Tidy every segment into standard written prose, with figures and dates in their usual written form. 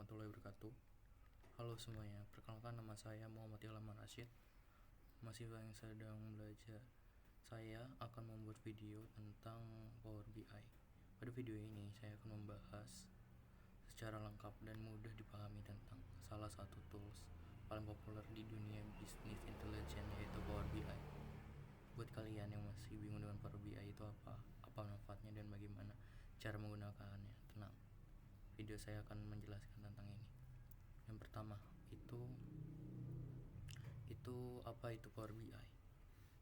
warahmatullahi wabarakatuh. Halo semuanya, perkenalkan nama saya Muhammad Ilham Rashid, mahasiswa yang sedang belajar. Saya akan membuat video tentang Power BI. Pada video ini saya akan membahas secara lengkap dan mudah dipahami tentang salah satu tools paling populer di dunia bisnis intelijen, yaitu Power BI. Buat kalian yang masih bingung dengan Power BI itu apa manfaatnya dan bagaimana cara menggunakannya, tenang, video saya akan menjelaskan tentang ini. Yang pertama, itu apa itu Power BI?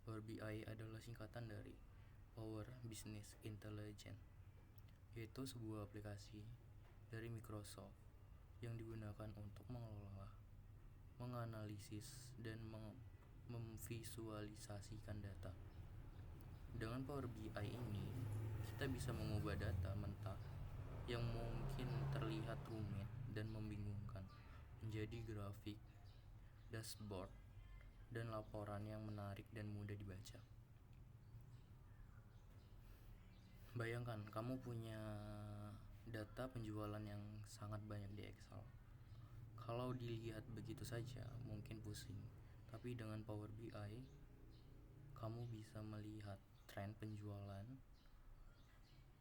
Power BI adalah singkatan dari Power Business Intelligence, yaitu sebuah aplikasi dari Microsoft yang digunakan untuk mengelola, menganalisis, dan memvisualisasikan data. Dengan Power BI ini, kita bisa mengubah data mentah yang mungkin terlihat rumit dan membingungkan menjadi grafik, dashboard, dan laporan yang menarik dan mudah dibaca. Bayangkan kamu punya data penjualan yang sangat banyak di Excel. Kalau dilihat begitu saja mungkin pusing, tapi dengan Power BI kamu bisa melihat tren penjualan,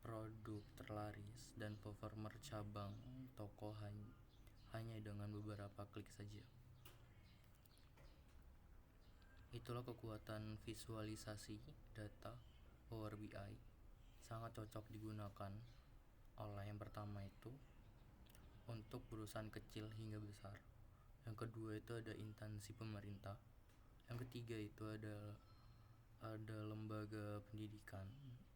produk terlaris, dan performer cabang toko hanya dengan beberapa klik saja. Itulah kekuatan visualisasi data Power BI. Sangat cocok digunakan oleh yang pertama itu untuk perusahaan kecil hingga besar. Yang kedua itu ada instansi pemerintah. Yang ketiga itu ada lembaga pendidikan.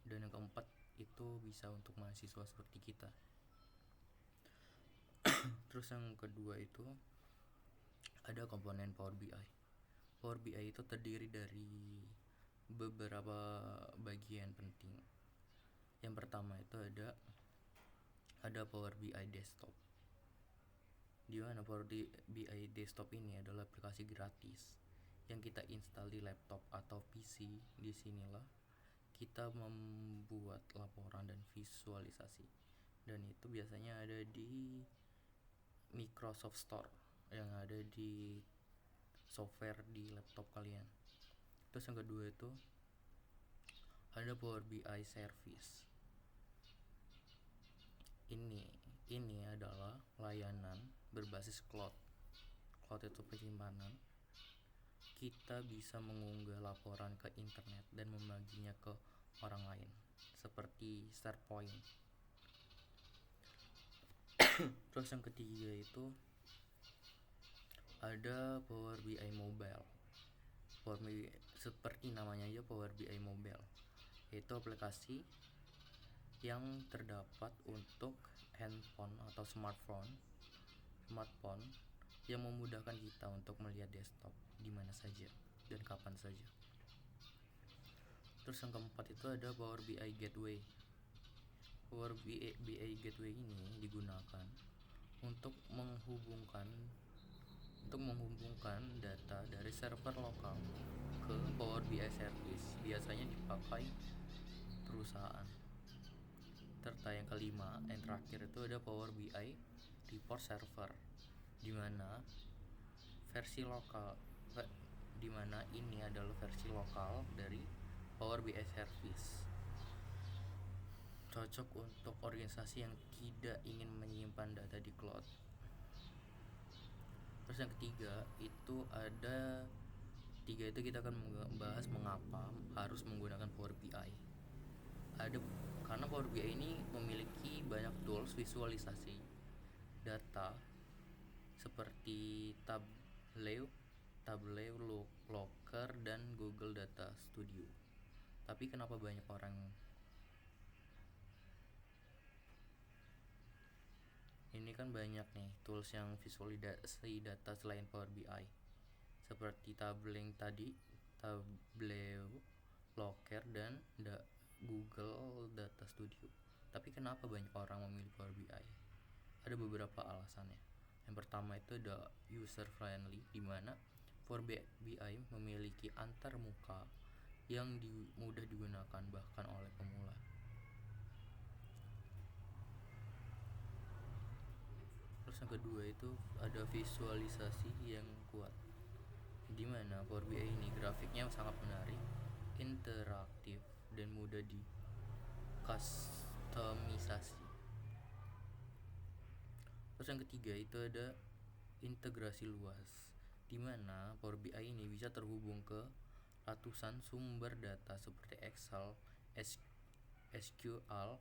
Dan yang keempat itu bisa untuk mahasiswa seperti kita. Terus yang kedua itu ada komponen Power BI. Power BI itu terdiri dari beberapa bagian penting. Yang pertama itu ada Power BI Desktop. Di mana Power BI Desktop ini adalah aplikasi gratis yang kita install di laptop atau PC. Di sinilah kita membuat laporan dan visualisasi. Dan itu biasanya ada di Microsoft Store yang ada di software di laptop kalian. Terus yang kedua itu ada Power BI Service. Ini adalah layanan berbasis cloud. Cloud itu penyimpanan. Kita bisa mengunggah laporan ke internet dan membaginya ke orang lain, seperti SharePoint. Terus yang ketiga itu ada Power BI Mobile. Seperti namanya aja, Power BI Mobile, yaitu aplikasi yang terdapat untuk handphone atau smartphone yang memudahkan kita untuk melihat desktop di mana saja dan kapan saja. Terus yang keempat itu ada Power BI Gateway. Power BI Gateway ini digunakan untuk menghubungkan data dari server lokal ke Power BI Service. Biasanya dipakai perusahaan. Serta yang kelima, yang terakhir itu ada Power BI Report Server, di mana ini adalah versi lokal dari Power BI Service. Cocok untuk organisasi yang tidak ingin menyimpan data di cloud. Terus yang ketiga itu kita akan membahas mengapa harus menggunakan Power BI. Karena Power BI ini memiliki banyak tools visualisasi data seperti Tableau, Looker, dan Google Data Studio. Tapi kenapa banyak orang ini kan banyak nih tools yang visualisasi data selain Power BI, seperti Tableau, Looker, dan Google Data Studio. Tapi kenapa banyak orang memilih Power BI? Ada beberapa alasannya. Yang pertama itu ada user friendly, di mana Power BI memiliki antarmuka yang mudah digunakan bahkan oleh pemula. Terus Terus yang kedua itu ada visualisasi yang kuat, di mana Power BI ini grafiknya sangat menarik, interaktif, dan mudah di customisasi. Terus yang ketiga itu ada integrasi luas, di mana Power BI ini bisa terhubung ke ratusan sumber data seperti Excel, SQL,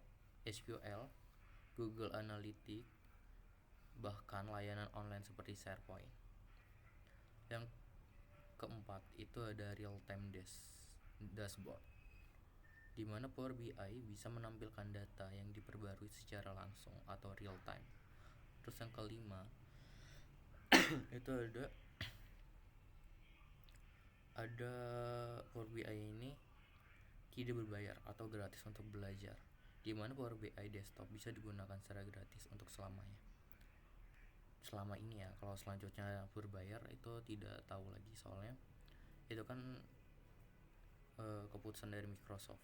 Google Analytics, bahkan layanan online seperti SharePoint. Yang keempat itu ada real time dashboard, di mana Power BI bisa menampilkan data yang diperbarui secara langsung atau real time. Terus yang kelima itu ada Power BI ini tidak berbayar atau gratis untuk belajar, di mana Power BI desktop bisa digunakan secara gratis untuk selamanya. Selama ini ya, kalau selanjutnya berbayar itu tidak tahu lagi, soalnya itu kan keputusan dari Microsoft.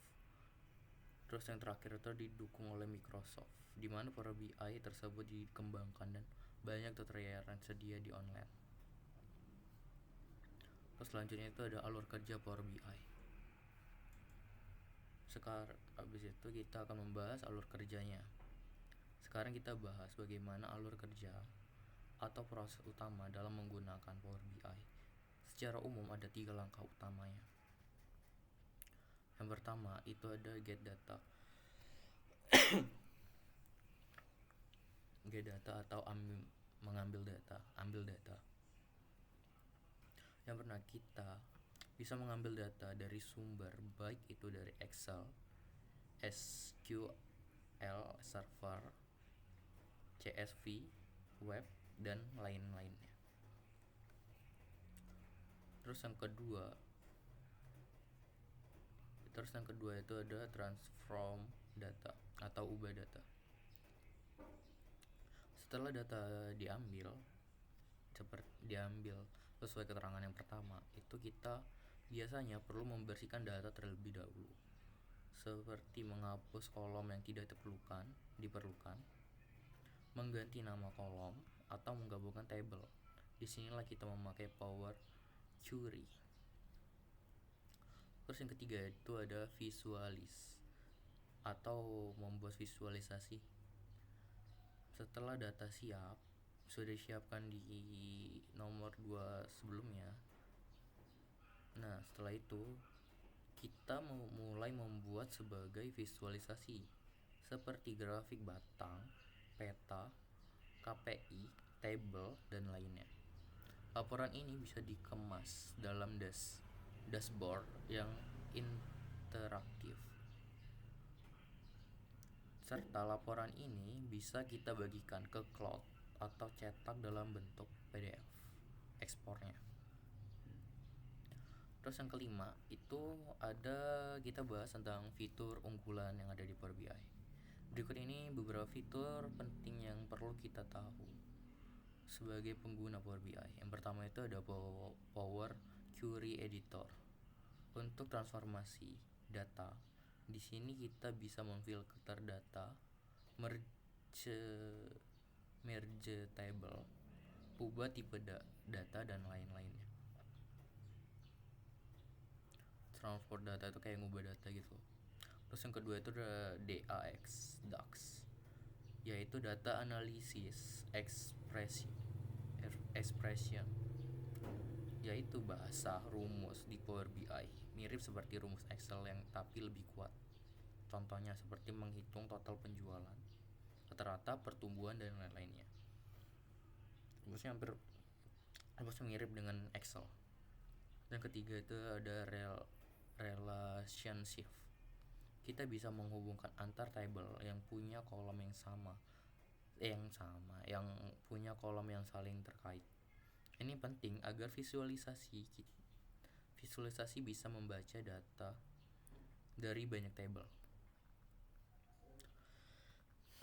Terus yang terakhir itu didukung oleh Microsoft, di mana Power BI tersebut dikembangkan dan banyak tutorial yang sedia di online. Terus selanjutnya itu ada alur kerja Power BI. Sekarang habis itu kita akan membahas alur kerjanya. Sekarang kita bahas bagaimana alur kerja atau proses utama dalam menggunakan Power BI. Secara umum ada 3 langkah utamanya. Yang pertama itu ada get data. Get data atau ambil data. Yang pernah kita bisa mengambil data dari sumber, baik itu dari Excel, SQL server, CSV, web, dan lain-lainnya. Terus yang kedua itu ada transform data atau ubah data. Setelah data diambil sesuai keterangan yang pertama, itu kita biasanya perlu membersihkan data terlebih dahulu, seperti menghapus kolom yang tidak diperlukan, mengganti nama kolom, atau menggabungkan table. Disinilah kita memakai Power Query. Terus yang ketiga itu ada visualis atau membuat visualisasi. Setelah data sudah disiapkan di nomor 2 sebelumnya. Nah, setelah itu kita mulai membuat sebagai visualisasi seperti grafik batang, peta, KPI, table, dan lainnya. Laporan ini bisa dikemas dalam dashboard yang interaktif. Serta laporan ini bisa kita bagikan ke cloud atau cetak dalam bentuk PDF ekspornya. Terus yang kelima itu kita bahas tentang fitur unggulan yang ada di Power BI. Berikut ini beberapa fitur penting yang perlu kita tahu sebagai pengguna Power BI. Yang pertama itu ada Power Query Editor. Untuk transformasi data, di sini kita bisa memfilter data, merge table, ubah tipe data, dan lain-lainnya. Transport data itu kayak ngubah data gitu. Terus yang kedua itu ada DAX, yaitu data analysis expression, yaitu bahasa rumus di Power BI, mirip seperti rumus Excel yang tapi lebih kuat. Contohnya seperti menghitung total penjualan, rata-rata pertumbuhan, dan lain-lainnya. Rumusnya mirip dengan Excel. Yang ketiga itu ada relationship. Kita bisa menghubungkan antar table yang punya kolom yang punya kolom yang saling terkait. Ini penting agar visualisasi bisa membaca data dari banyak table.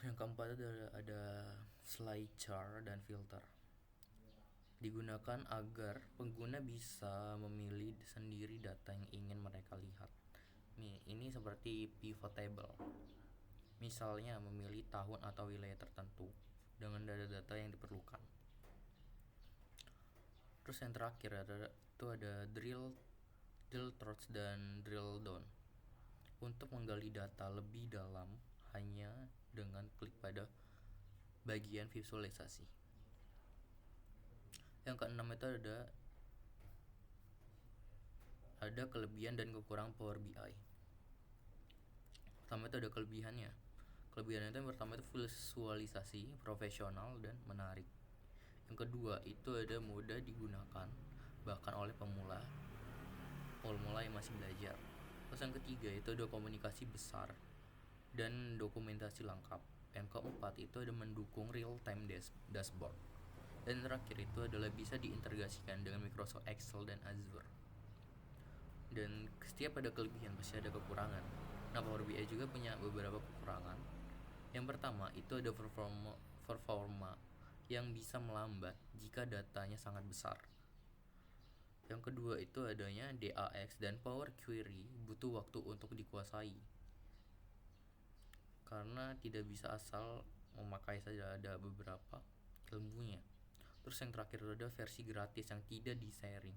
Yang keempat ada slide chart dan filter. Digunakan agar pengguna bisa memilih sendiri data yang ingin mereka lihat. Ini seperti pivot table. Misalnya memilih tahun atau wilayah tertentu, dengan data-data yang diperlukan. Terus yang terakhir ada drill through dan drill down. Untuk menggali data lebih dalam hanya dengan klik pada bagian visualisasi. Yang keenam itu ada kelebihan dan kekurangan Power BI. Pertama itu ada kelebihannya. Kelebihannya itu yang pertama itu visualisasi profesional dan menarik. Yang kedua itu ada mudah digunakan bahkan oleh pemula yang masih belajar. Terus yang ketiga itu ada komunikasi besar dan dokumentasi lengkap. Yang keempat itu ada mendukung real time dashboard. Dan terakhir itu adalah bisa diintegrasikan dengan Microsoft Excel dan Azure. Dan setiap ada kelebihan pasti ada kekurangan. Nah, Power BI juga punya beberapa kekurangan. Yang pertama itu ada performa yang bisa melambat jika datanya sangat besar. Yang kedua itu adanya DAX dan Power Query butuh waktu untuk dikuasai karena tidak bisa asal memakai saja, ada beberapa ilmunya. Terus yang terakhir ada versi gratis yang tidak di-sharing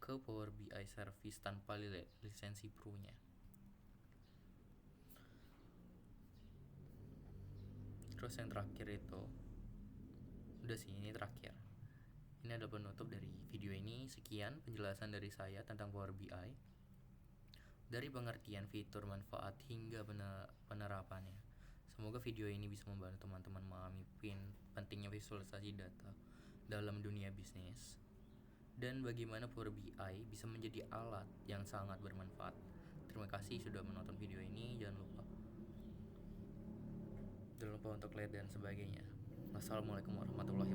ke Power BI service tanpa lisensi pro-nya. Terus yang terakhir itu udah sih, ini terakhir. Ini adalah penutup dari video ini. Sekian penjelasan dari saya tentang Power BI, dari pengertian fitur, manfaat hingga penerapannya. Semoga video ini bisa membantu teman-teman memahami pentingnya visualisasi data dalam dunia bisnis dan bagaimana Power BI bisa menjadi alat yang sangat bermanfaat. Terima kasih sudah menonton video ini. Jangan lupa untuk like dan sebagainya. Wassalamualaikum warahmatullahi wabarakatuh.